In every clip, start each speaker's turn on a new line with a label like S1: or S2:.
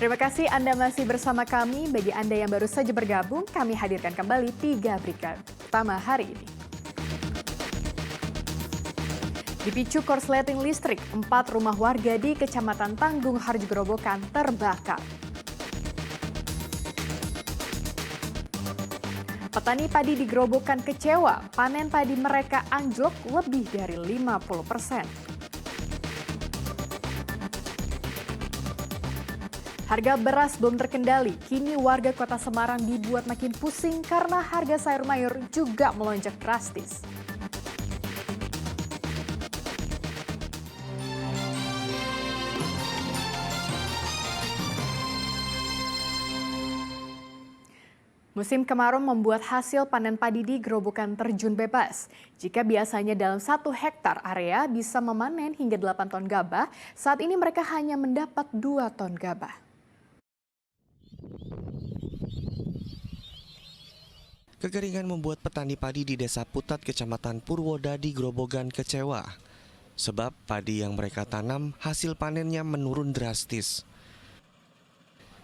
S1: Terima kasih Anda masih bersama kami. Bagi Anda yang baru saja bergabung, kami hadirkan kembali 3 berita pertama hari ini. Dipicu korsleting listrik, 4 rumah warga di Kecamatan Tanggung Harjo Grobogan terbakar. Petani padi di Grobogan kecewa, panen padi mereka anjlok lebih dari 50%. Harga beras belum terkendali, kini warga Kota Semarang dibuat makin pusing karena harga sayur mayur juga melonjak drastis. Musim kemarau membuat hasil panen padi di Grobogan terjun bebas. Jika biasanya dalam 1 hektar area bisa memanen hingga 8 ton gabah, saat ini mereka hanya mendapat 2 ton gabah.
S2: Kekeringan membuat petani padi di Desa Putat, Kecamatan Purwodadi, Grobogan kecewa. Sebab padi yang mereka tanam hasil panennya menurun drastis.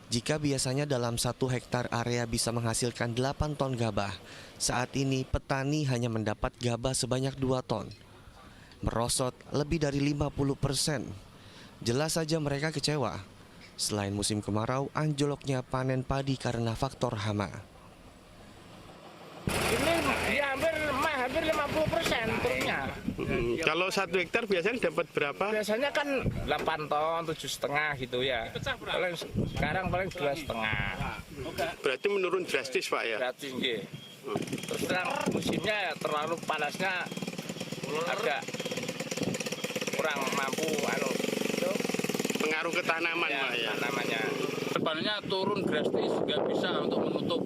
S2: Jika biasanya dalam 1 hektar area bisa menghasilkan 8 ton gabah, saat ini petani hanya mendapat gabah sebanyak 2 ton. Merosot lebih dari 50%. Jelas saja mereka kecewa. Selain musim kemarau, anjloknya panen padi karena faktor hama.
S3: Ini ya hampir 50% turunnya.
S4: Kalau 1 hektar biasanya dapat berapa?
S3: Biasanya kan 8 ton, 7,5 gitu ya. Sekarang paling 2,5.
S4: Berarti menurun drastis, Pak ya?
S3: Berarti nggih. Terus terang musimnya ya terlalu panasnya agak kurang mampu
S4: Pengaruh ke tanaman,
S3: ya,
S4: Pak ya?
S3: tanamannya.
S5: Panennya turun drastis, nggak bisa untuk menutup.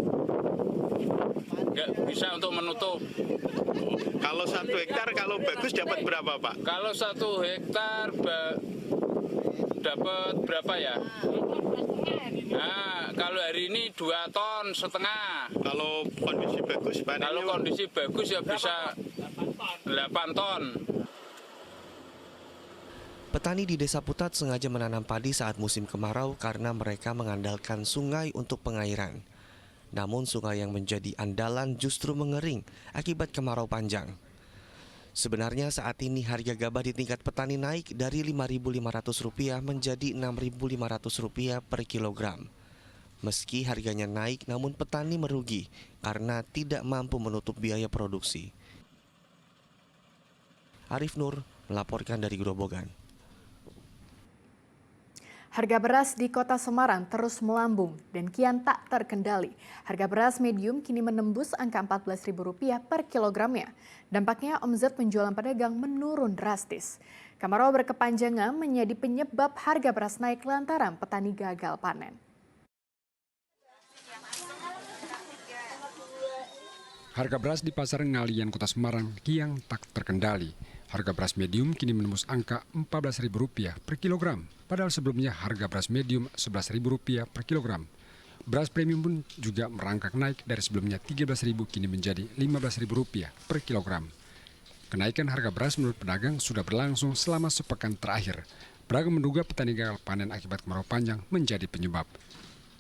S4: Kalau 1 hektar kalau bagus dapat berapa, Pak?
S5: Kalau 1 hektar dapat berapa ya? Nah, kalau hari ini 2,5 ton.
S4: Kalau kondisi bagus, panennya...
S5: Kalau kondisi bagus ya bisa 8 ton.
S2: Petani di Desa Putat sengaja menanam padi saat musim kemarau karena mereka mengandalkan sungai untuk pengairan. Namun sungai yang menjadi andalan justru mengering akibat kemarau panjang. Sebenarnya saat ini harga gabah di tingkat petani naik dari Rp5.500 menjadi Rp6.500 per kilogram. Meski harganya naik, namun petani merugi karena tidak mampu menutup biaya produksi. Arif Nur melaporkan dari Grobogan.
S1: Harga beras di Kota Semarang terus melambung dan kian tak terkendali. Harga beras medium kini menembus angka Rp14.000 per kilogramnya. Dampaknya omzet penjualan pedagang menurun drastis. Kemarau berkepanjangan menjadi penyebab harga beras naik lantaran petani gagal panen.
S6: Harga beras di pasar Ngalian Kota Semarang kian tak terkendali. Harga beras medium kini menembus angka Rp14.000 per kilogram. Padahal sebelumnya harga beras medium Rp11.000 per kilogram. Beras premium pun juga merangkak naik dari sebelumnya Rp13.000 kini menjadi Rp15.000 per kilogram. Kenaikan harga beras menurut pedagang sudah berlangsung selama sepekan terakhir. Pedagang menduga petani gagal panen akibat kemarau panjang menjadi penyebab.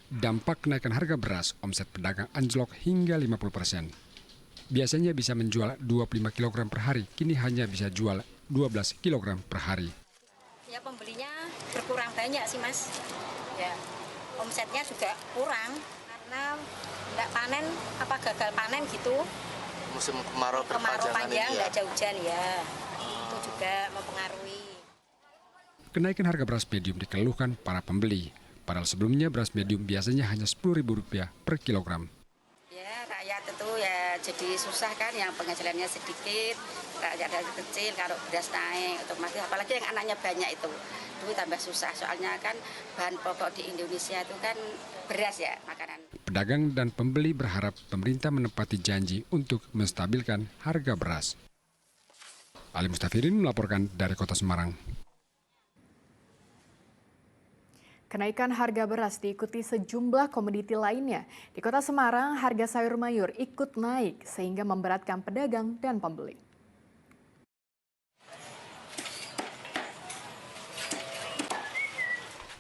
S6: Dampak kenaikan harga beras, omset pedagang anjlok hingga 50%. Biasanya bisa menjual 25 kg per hari, kini hanya bisa jual 12 kg per hari.
S7: Ya pembelinya berkurang banyak sih Mas. Ya omsetnya juga kurang karena nggak panen, gagal panen gitu.
S2: Musim kemarau
S7: panjang, nggak ada hujan ya. Itu juga mempengaruhi.
S6: Kenaikan harga beras medium dikeluhkan para pembeli. Padahal sebelumnya beras medium biasanya hanya Rp10.000 per kilogram.
S7: Itu ya jadi susah kan, yang penghasilannya sedikit, rakyat kecil kalau beras naik otomatis, apalagi yang anaknya banyak itu tambah susah, soalnya kan bahan pokok di Indonesia itu kan beras ya, makanan.
S6: Pedagang dan pembeli berharap pemerintah menepati janji untuk menstabilkan harga beras. Ali Mustafirin melaporkan dari Kota Semarang.
S1: Kenaikan harga beras diikuti sejumlah komoditi lainnya. Di Kota Semarang, harga sayur mayur ikut naik sehingga memberatkan pedagang dan pembeli.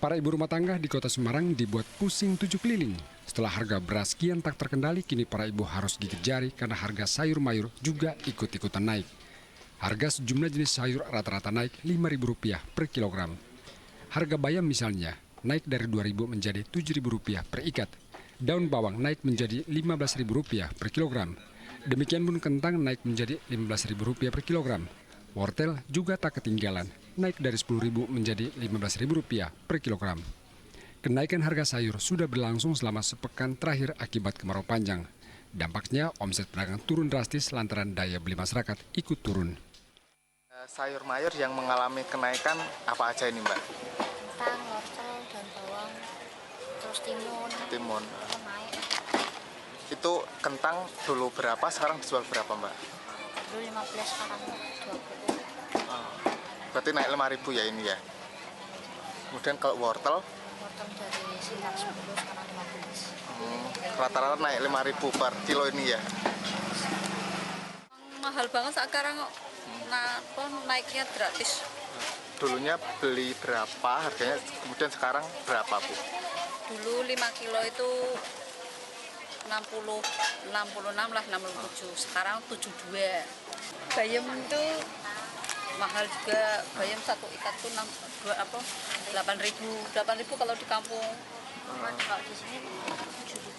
S6: Para ibu rumah tangga di Kota Semarang dibuat pusing 7 keliling. Setelah harga beras kian tak terkendali, kini para ibu harus gigit jari karena harga sayur mayur juga ikut-ikutan naik. Harga sejumlah jenis sayur rata-rata naik Rp5.000 per kilogram. Harga bayam misalnya naik dari Rp2.000 menjadi Rp7.000 per ikat. Daun bawang naik menjadi Rp15.000 per kilogram. Demikian pun kentang naik menjadi Rp15.000 per kilogram. Wortel juga tak ketinggalan, naik dari Rp10.000 menjadi Rp15.000 per kilogram. Kenaikan harga sayur sudah berlangsung selama sepekan terakhir akibat kemarau panjang. Dampaknya omset pedagang turun drastis lantaran daya beli masyarakat ikut turun.
S8: Sayur mayur yang mengalami kenaikan apa aja ini, Mbak?
S9: Kentang, wortel, dan bawang, terus timun. Naik.
S8: Itu kentang dulu berapa, sekarang dijual berapa, Mbak?
S9: Dulu 15, sekarang 20.
S8: Berarti naik 5.000 ya ini ya. Kemudian kalau wortel?
S9: Wortel dari sekitar 10, sekarang 15.
S8: Rata-rata naik 5.000 per kilo ini ya.
S10: Mahal banget sekarang kok. Nah, naiknya gratis.
S8: Dulunya beli berapa harganya, kemudian sekarang berapa, Bu?
S10: Dulu 5 kilo itu 66 lah, 67. Sekarang 72. Bayam itu mahal juga, bayam satu ikat tuh 8.000 kalau di kampung. Kalau di sini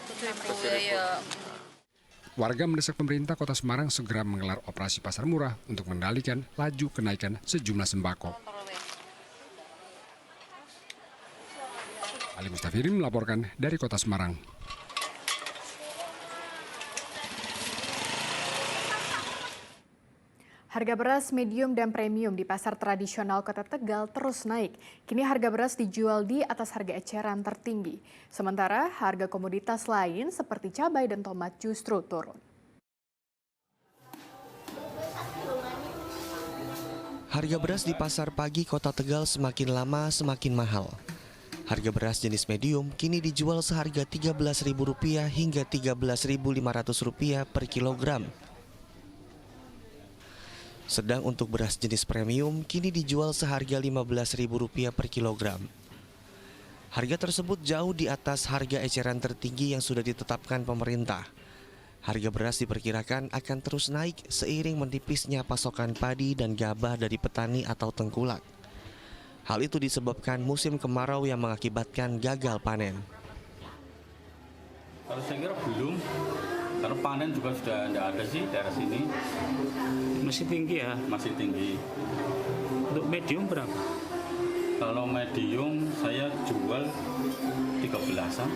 S10: 7.000 ya.
S6: Warga mendesak pemerintah Kota Semarang segera menggelar operasi pasar murah untuk mengendalikan laju kenaikan sejumlah sembako. Ali Mustafirin melaporkan dari Kota Semarang.
S1: Harga beras medium dan premium di pasar tradisional Kota Tegal terus naik. Kini harga beras dijual di atas harga eceran tertinggi. Sementara harga komoditas lain seperti cabai dan tomat justru turun.
S2: Harga beras di pasar pagi Kota Tegal semakin lama semakin mahal. Harga beras jenis medium kini dijual seharga Rp13.000 hingga Rp13.500 per kilogram. Sedang untuk beras jenis premium kini dijual seharga Rp15.000 per kilogram. Harga tersebut jauh di atas harga eceran tertinggi yang sudah ditetapkan pemerintah. Harga beras diperkirakan akan terus naik seiring menipisnya pasokan padi dan gabah dari petani atau tengkulak. Hal itu disebabkan musim kemarau yang mengakibatkan gagal panen.
S11: Kalau saya kira belum, karena panen juga sudah tidak ada sih daerah sini.
S12: Masih tinggi ya?
S11: Masih tinggi.
S12: Untuk medium berapa?
S11: Kalau medium saya jual 13-an.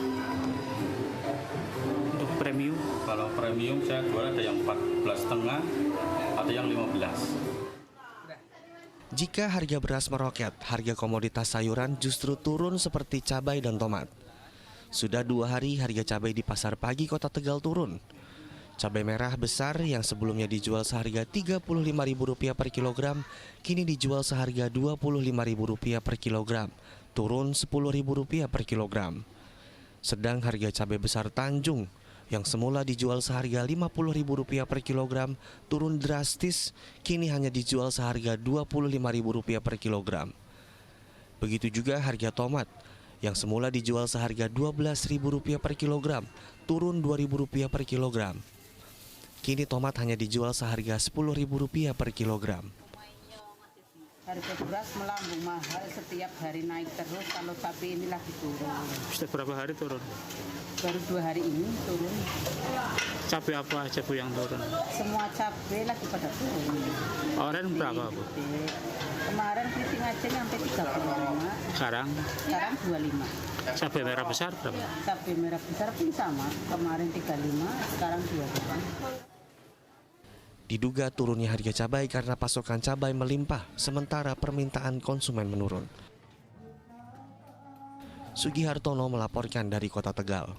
S12: Untuk premium?
S11: Kalau premium saya jual ada yang 14,5, ada yang 15.
S2: Jika harga beras meroket, harga komoditas sayuran justru turun seperti cabai dan tomat. Sudah 2 hari harga cabai di pasar pagi Kota Tegal turun. Cabai merah besar yang sebelumnya dijual seharga Rp35.000 per kilogram, kini dijual seharga Rp25.000 per kilogram, turun Rp10.000 per kilogram. Sedang harga cabai besar Tanjung yang semula dijual seharga Rp50.000 per kilogram, turun drastis, kini hanya dijual seharga Rp25.000 per kilogram. Begitu juga harga tomat yang semula dijual seharga Rp12.000 per kilogram, turun Rp2.000 per kilogram. Kini tomat hanya dijual seharga Rp10.000 per kilogram.
S13: Harga beras melambung mahal, setiap hari naik terus, kalau cabai ini lagi turun.
S12: Sudah berapa hari turun?
S13: Baru 2 hari ini turun.
S12: Cabai apa aja Bu yang turun?
S13: Semua cabai lagi pada turun.
S12: Oren berapa Bu?
S13: Kemarin keriting aja sampai 35.
S12: Sekarang
S13: 25.
S12: Cabai merah besar berapa?
S13: Cabai merah besar pun sama, kemarin 35, sekarang 25.
S2: Diduga turunnya harga cabai karena pasokan cabai melimpah, sementara permintaan konsumen menurun. Sugihartono melaporkan dari Kota Tegal.